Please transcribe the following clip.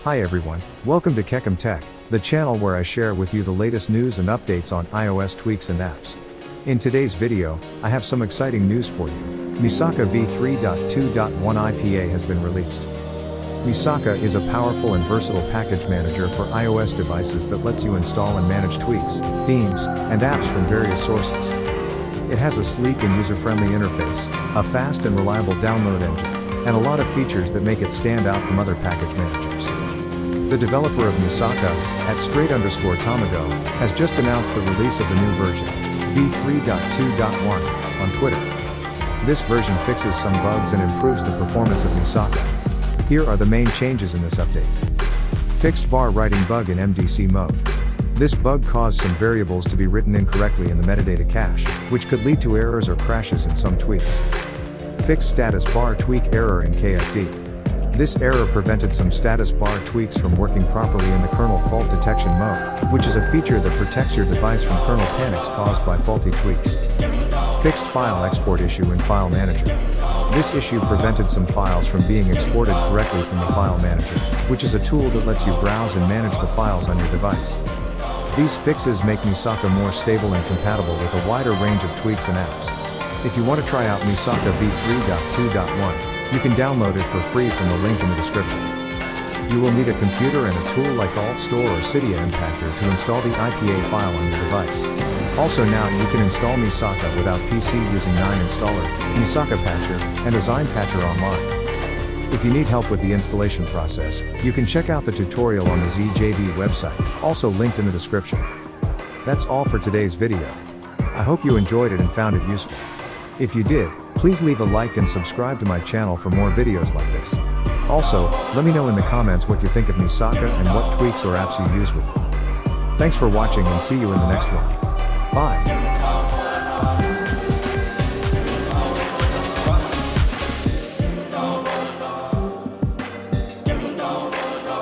Hi everyone, welcome to Kekim Tech, the channel where I share with you the latest news and updates on iOS tweaks and apps. In today's video, I have some exciting news for you. Misaka v3.2.1 IPA has been released. Misaka is a powerful and versatile package manager for iOS devices that lets you install and manage tweaks, themes, and apps from various sources. It has a sleek and user-friendly interface, a fast and reliable download engine, and a lot of features that make it stand out from other package managers. The developer of Misaka, at @straight_tomago, has just announced the release of the new version, v3.2.1, on Twitter. This version fixes some bugs and improves the performance of Misaka. Here are the main changes in this update. Fixed var writing bug in MDC mode. This bug caused some variables to be written incorrectly in the metadata cache, which could lead to errors or crashes in some tweaks. Fixed status bar tweak error in KFD. This error prevented some status bar tweaks from working properly in the kernel fault detection mode, which is a feature that protects your device from kernel panics caused by faulty tweaks. Fixed file export issue in File Manager. This issue prevented some files from being exported correctly from the File Manager, which is a tool that lets you browse and manage the files on your device. These fixes make Misaka more stable and compatible with a wider range of tweaks and apps. If you want to try out Misaka v3.2.1, you can download it for free from the link in the description. You will need a computer and a tool like AltStore or Cydia Impactor to install the IPA file on your device. Also now you can install Misaka without PC using 9 Installer, Misaka Patcher, and Design Patcher online. If you need help with the installation process, you can check out the tutorial on the ZJB website, also linked in the description. That's all for today's video. I hope you enjoyed it and found it useful. If you did, please leave a like and subscribe to my channel for more videos like this. Also, let me know in the comments what you think of Misaka and what tweaks or apps you use with it. Thanks for watching and see you in the next one. Bye.